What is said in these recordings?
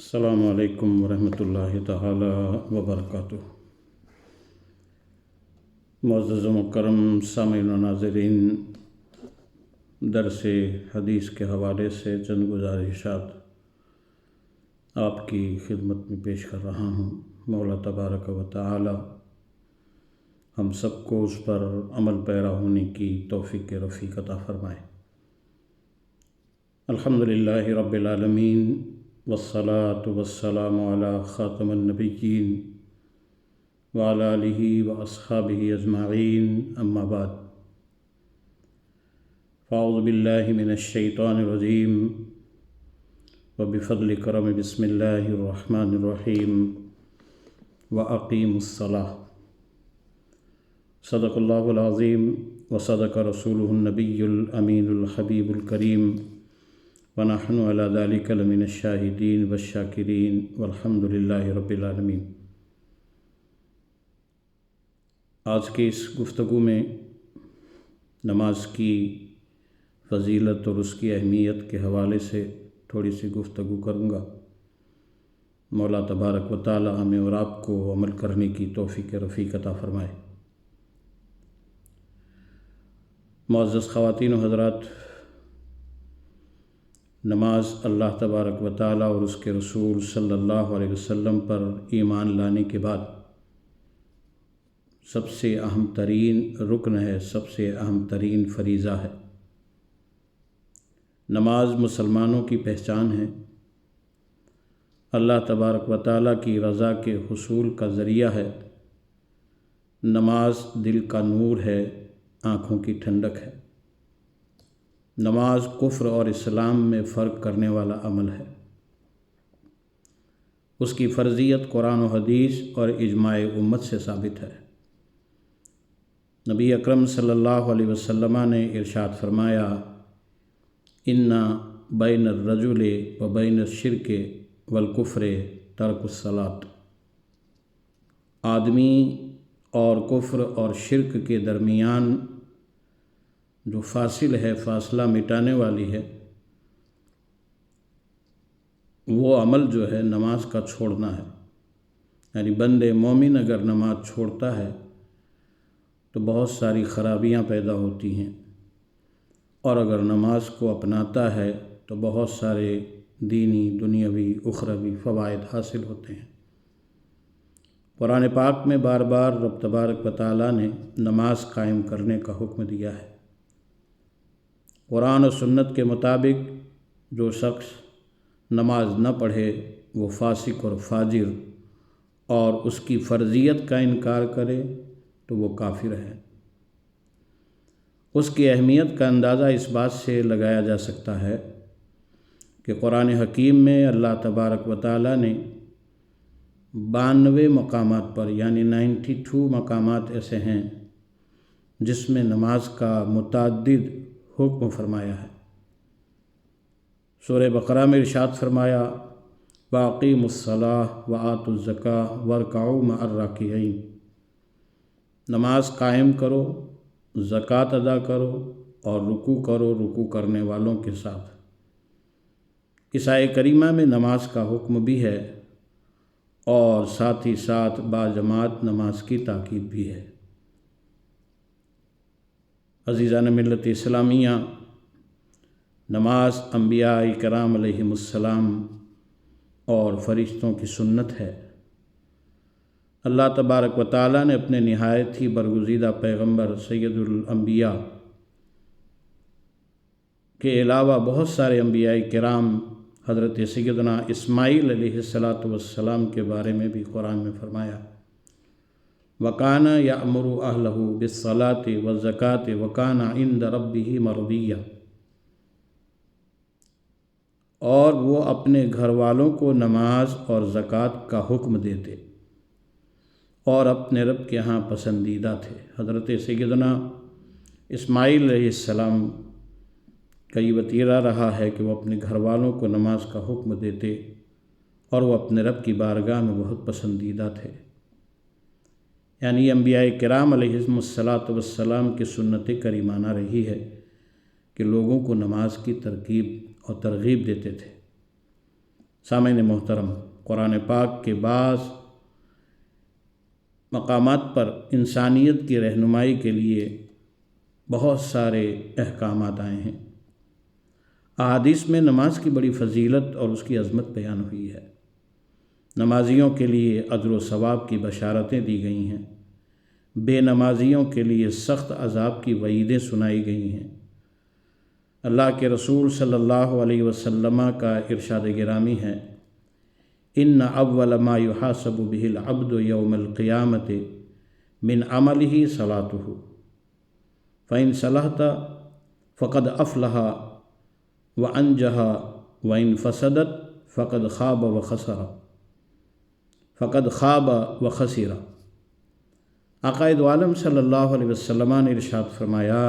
السلام علیکم ورحمۃ اللہ تعالی وبرکاتہ۔ معزز و مکرم سامعین و ناظرین، درس حدیث کے حوالے سے چند گزارشات آپ کی خدمت میں پیش کر رہا ہوں۔ مولا تبارک و تعالی ہم سب کو اس پر عمل پیرا ہونے کی توفیق رفیق عطا فرمائے۔ الحمدللہ رب العالمین والصلاة والسلام علی خاتم النبیین وعلی آلہ واصحابہ اجمعین، اما بعد فاعوذ باللہ من الشیطان الرجیم وبفضل کرم بسم اللہ الرحمن الرحیم واقیموا الصلاۃ۔ صدق اللہ العظیم وصدق رسولہ النبی الامین الحبیب الکریم ونحن علی ذلک لمن الشاہدین والشاکرین والحمد للہ رب العالمین۔ آج کی اس گفتگو میں نماز کی فضیلت اور اس کی اہمیت کے حوالے سے تھوڑی سی گفتگو کروں گا۔ مولا تبارک و تعالی ہمیں اور آپ کو عمل کرنے کی توفیق رفیق عطا فرمائے۔ معزز خواتین و حضرات، نماز اللہ تبارک و تعالی اور اس کے رسول صلی اللہ علیہ وسلم پر ایمان لانے کے بعد سب سے اہم ترین رکن ہے، سب سے اہم ترین فریضہ ہے۔ نماز مسلمانوں کی پہچان ہے، اللہ تبارک و تعالی کی رضا کے حصول کا ذریعہ ہے۔ نماز دل کا نور ہے، آنکھوں کی ٹھنڈک ہے۔ نماز کفر اور اسلام میں فرق کرنے والا عمل ہے۔ اس کی فرضیت قرآن و حدیث اور اجماع امت سے ثابت ہے۔ نبی اکرم صلی اللہ علیہ وسلم نے ارشاد فرمایا، ان بین الرجل و بین الشرک والکفر ترک الصلاۃ۔ آدمی اور کفر اور شرک کے درمیان جو فاصل ہے، فاصلہ مٹانے والی ہے، وہ عمل جو ہے نماز کا چھوڑنا ہے۔ یعنی بند مومن اگر نماز چھوڑتا ہے تو بہت ساری خرابیاں پیدا ہوتی ہیں، اور اگر نماز کو اپناتا ہے تو بہت سارے دینی، دنیاوی، اخروی فوائد حاصل ہوتے ہیں۔ قرآن پاک میں بار بار رب تبارک و تعالیٰ نے نماز قائم کرنے کا حکم دیا ہے۔ قرآن و سنت کے مطابق جو شخص نماز نہ پڑھے وہ فاسق اور فاجر، اور اس کی فرضیت کا انکار کرے تو وہ کافر ہے۔ اس کی اہمیت کا اندازہ اس بات سے لگایا جا سکتا ہے کہ قرآن حکیم میں اللہ تبارک و تعالیٰ نے 92 مقامات پر، یعنی 92 مقامات ایسے ہیں جس میں نماز کا متعدد حکم فرمایا ہے۔ سورہ بقرہ میں ارشاد فرمایا، وَأَقِیمُوا الصَّلَاةَ وَآتُوا الزَّکَاةَ وَارْکَعُوا مَعَ الرَّاکِعِینَ۔ نماز قائم کرو، زکوٰۃ ادا کرو اور رکوع کرو رکوع کرنے والوں کے ساتھ۔ اس آیہ کریمہ میں نماز کا حکم بھی ہے اور ساتھ ہی ساتھ باجماعت نماز کی تاکید بھی ہے۔ عزیزان ملت اسلامیہ، نماز انبیاء کرام علیہم السلام اور فرشتوں کی سنت ہے۔ اللہ تبارک و تعالیٰ نے اپنے نہایت ہی برگزیدہ پیغمبر سید الانبیاء کے علاوہ بہت سارے انبیاء کرام، حضرت سیدنا اسماعیل علیہ السلام کے بارے میں بھی قرآن میں فرمایا، وَكَانَ يَأْمُرُ أَهْلَهُ بِالصَّلَاةِ وَالزَّكَاةِ وَكَانَ عِندَ رَبِّهِ مَرْضِيًّا۔ اور وہ اپنے گھر والوں کو نماز اور زکوٰۃ کا حکم دیتے اور اپنے رب کے ہاں پسندیدہ تھے۔ حضرت سیدنا اسماعیل علیہ السلام کا یہ وتیرہ رہا ہے کہ وہ اپنے گھر والوں کو نماز کا حکم دیتے اور وہ اپنے رب کی بارگاہ میں بہت پسندیدہ تھے۔ یعنی انبیاء کرام علیہم السلام کی سنت کریمانہ رہی ہے کہ لوگوں کو نماز کی ترغیب اور ترغیب دیتے تھے۔ سامعین محترم، قرآن پاک کے بعض مقامات پر انسانیت کی رہنمائی کے لیے بہت سارے احکامات آئے ہیں۔ احادیث میں نماز کی بڑی فضیلت اور اس کی عظمت بیان ہوئی ہے۔ نمازیوں کے لیے اجر و ثواب کی بشارتیں دی گئی ہیں، بے نمازیوں کے لیے سخت عذاب کی وعیدیں سنائی گئی ہیں۔ اللہ کے رسول صلی اللہ علیہ وسلم کا ارشاد گرامی ہے، ان اول ما یحاسب به العبد یوم القیامت من عملہ صلاتہ فإن صلحت فقد افلح وانجح وإن فسدت فقد خاب وخسر۔ آقا دو عالم صلی اللہ علیہ وسلم نے ارشاد فرمایا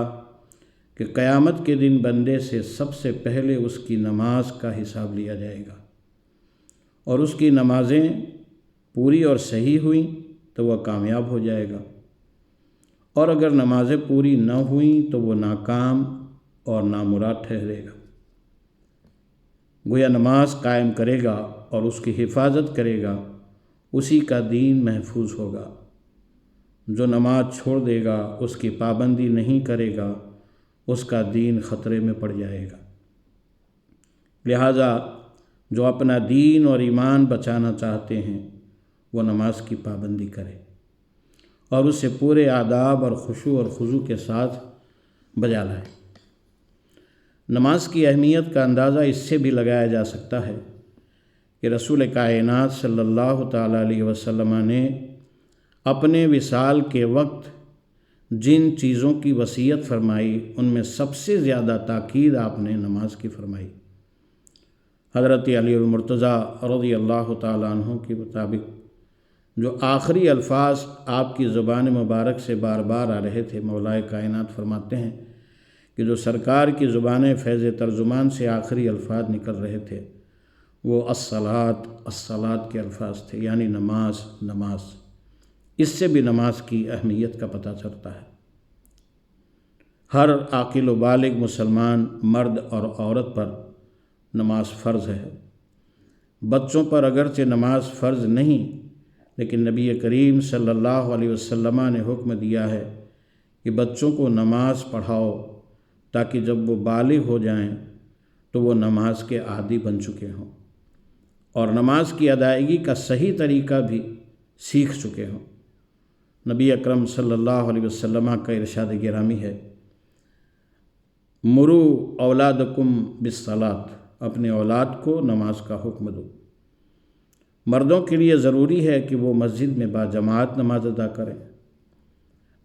کہ قیامت کے دن بندے سے سب سے پہلے اس کی نماز کا حساب لیا جائے گا، اور اس کی نمازیں پوری اور صحیح ہوئیں تو وہ کامیاب ہو جائے گا، اور اگر نمازیں پوری نہ ہوئیں تو وہ ناکام اور نامراد ٹھہرے گا۔ گویا نماز قائم کرے گا اور اس کی حفاظت کرے گا، اسی کا دین محفوظ ہوگا۔ جو نماز چھوڑ دے گا، اس کی پابندی نہیں کرے گا، اس کا دین خطرے میں پڑ جائے گا۔ لہٰذا جو اپنا دین اور ایمان بچانا چاہتے ہیں وہ نماز کی پابندی کرے اور اسے پورے آداب اور خشوع اور خضوع کے ساتھ بجا لائے۔ نماز کی اہمیت کا اندازہ اس سے بھی لگایا جا سکتا ہے کہ رسول کائنات صلی اللہ تعالیٰ علیہ وسلم نے اپنے وصال کے وقت جن چیزوں کی وصیت فرمائی ان میں سب سے زیادہ تاکید آپ نے نماز کی فرمائی۔ حضرت علی المرتضیٰ رضی اللہ تعالیٰ عنہ کے مطابق جو آخری الفاظ آپ کی زبان مبارک سے بار بار آ رہے تھے، مولائے کائنات فرماتے ہیں کہ جو سرکار کی زبان فیض ترجمان سے آخری الفاظ نکل رہے تھے وہ الصلاۃ کے الفاظ تھے، یعنی نماز۔ اس سے بھی نماز کی اہمیت کا پتہ چلتا ہے۔ ہر عاقل و بالغ مسلمان مرد اور عورت پر نماز فرض ہے۔ بچوں پر اگرچہ نماز فرض نہیں، لیکن نبی کریم صلی اللہ علیہ وسلم نے حکم دیا ہے کہ بچوں کو نماز پڑھاؤ تاکہ جب وہ بالغ ہو جائیں تو وہ نماز کے عادی بن چکے ہوں اور نماز کی ادائیگی کا صحیح طریقہ بھی سیکھ چکے ہوں۔ نبی اکرم صلی اللہ علیہ وسلم کا ارشاد گرامی ہے، مرو اولادکم بالصلاۃ، اپنے اولاد کو نماز کا حکم دو۔ مردوں کے لیے ضروری ہے کہ وہ مسجد میں باجماعت نماز ادا کریں۔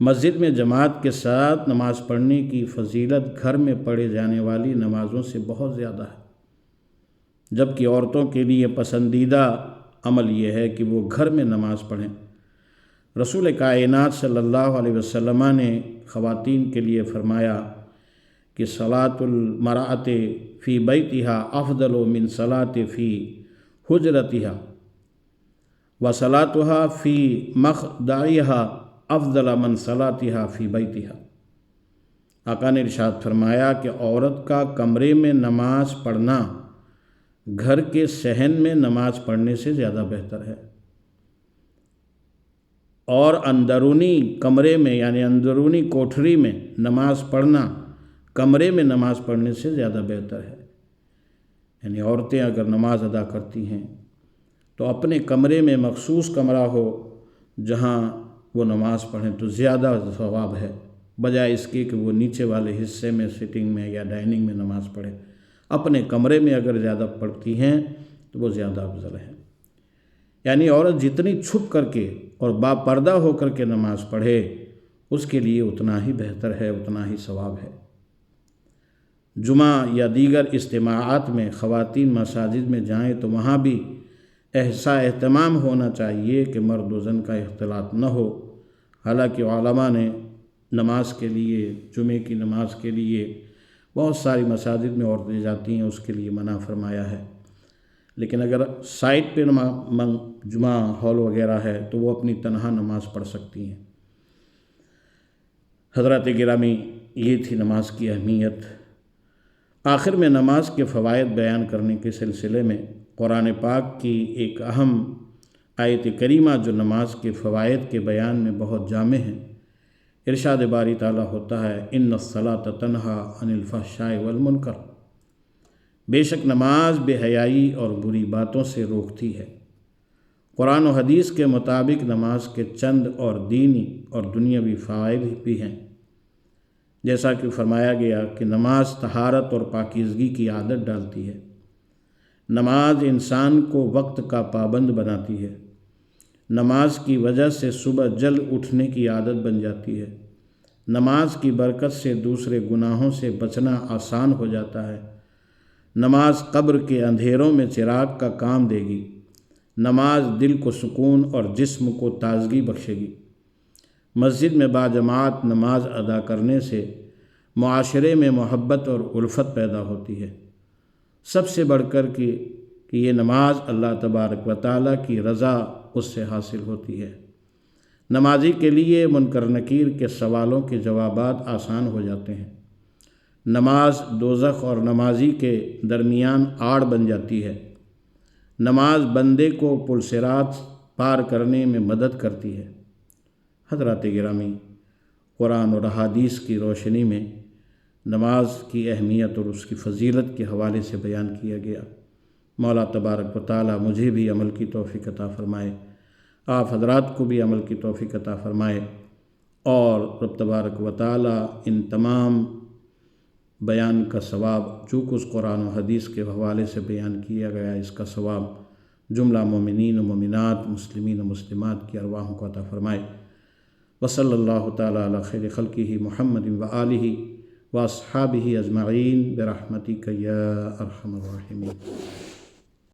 مسجد میں جماعت کے ساتھ نماز پڑھنے کی فضیلت گھر میں پڑھے جانے والی نمازوں سے بہت زیادہ ہے، جبکہ عورتوں کے لیے پسندیدہ عمل یہ ہے کہ وہ گھر میں نماز پڑھیں۔ رسول کائنات صلی اللہ علیہ وسلم نے خواتین کے لیے فرمایا کہ صلاۃ المرأۃ فی بیتہا افضل من صلاۃ فی حجرتہا وصلاتہا فی مخدعہا افضل من صلاتہا فی بیتہا۔ آقا نے ارشاد فرمایا کہ عورت کا کمرے میں نماز پڑھنا گھر کے صحن میں نماز پڑھنے سے زیادہ بہتر ہے، اور اندرونی کمرے میں یعنی اندرونی کوٹھری میں نماز پڑھنا کمرے میں نماز پڑھنے سے زیادہ بہتر ہے۔ یعنی عورتیں اگر نماز ادا کرتی ہیں تو اپنے کمرے میں مخصوص کمرہ ہو جہاں وہ نماز پڑھیں تو زیادہ ثواب ہے، بجائے اس کے کہ وہ نیچے والے حصے میں سٹنگ میں یا ڈائننگ میں نماز پڑھیں۔ اپنے کمرے میں اگر زیادہ پڑھتی ہیں تو وہ زیادہ افضل ہے۔ یعنی عورت جتنی چھپ کر کے اور باپردہ ہو کر کے نماز پڑھے اس کے لیے اتنا ہی بہتر ہے، اتنا ہی ثواب ہے۔ جمعہ یا دیگر اجتماعات میں خواتین مساجد میں جائیں تو وہاں بھی ایسا اہتمام ہونا چاہیے کہ مرد و زن کا اختلاط نہ ہو۔ حالانکہ علماء نے نماز کے لیے، جمعے کی نماز کے لیے بہت ساری مساجد میں عورتیں جاتی ہیں، اس کے لیے منع فرمایا ہے، لیکن اگر سائٹ پہ جمعہ ہال وغیرہ ہے تو وہ اپنی تنہا نماز پڑھ سکتی ہیں۔ حضرات گرامی، یہ تھی نماز کی اہمیت۔ آخر میں نماز کے فوائد بیان کرنے کے سلسلے میں قرآن پاک کی ایک اہم آیت کریمہ جو نماز کے فوائد کے بیان میں بہت جامع ہے۔ ارشاد باری تعالیٰ ہوتا ہے ان الصلاۃ تنہا عن الفحشاء والمنکر، بے شک نماز بے حیائی اور بری باتوں سے روکتی ہے۔ قرآن و حدیث کے مطابق نماز کے چند اور دینی اور دنیاوی فوائد بھی ہیں، جیسا کہ فرمایا گیا کہ نماز طہارت اور پاکیزگی کی عادت ڈالتی ہے۔ نماز انسان کو وقت کا پابند بناتی ہے۔ نماز کی وجہ سے صبح جلد اٹھنے کی عادت بن جاتی ہے۔ نماز کی برکت سے دوسرے گناہوں سے بچنا آسان ہو جاتا ہے۔ نماز قبر کے اندھیروں میں چراغ کا کام دے گی۔ نماز دل کو سکون اور جسم کو تازگی بخشے گی۔ مسجد میں باجماعت نماز ادا کرنے سے معاشرے میں محبت اور الفت پیدا ہوتی ہے۔ سب سے بڑھ کر کہ یہ نماز اللہ تبارک و تعالیٰ کی رضا اس سے حاصل ہوتی ہے۔ نمازی کے لیے منکر نکیر کے سوالوں کے جوابات آسان ہو جاتے ہیں۔ نماز دوزخ اور نمازی کے درمیان آڑ بن جاتی ہے۔ نماز بندے کو پل صراط پار کرنے میں مدد کرتی ہے۔ حضرات گرامی، قرآن اور احادیث کی روشنی میں نماز کی اہمیت اور اس کی فضیلت کے حوالے سے بیان کیا گیا۔ مولا تبارک و تعالیٰ مجھے بھی عمل کی توفیق عطا فرمائے، آپ حضرات کو بھی عمل کی توفیق عطا فرمائے، اور رب تبارک و تعالیٰ ان تمام بیان کا ثواب جو کچھ قرآن و حدیث کے حوالے سے بیان کیا گیا، اس کا ثواب جملہ مومنین و مومنات، مسلمین و مسلمات کی ارواحوں کو عطا فرمائے۔ وصلی اللہ تعالیٰ علی خیر خلقہ محمد وآلہ واصحابہ اجمعین برحمتک یا ارحم الراحمین۔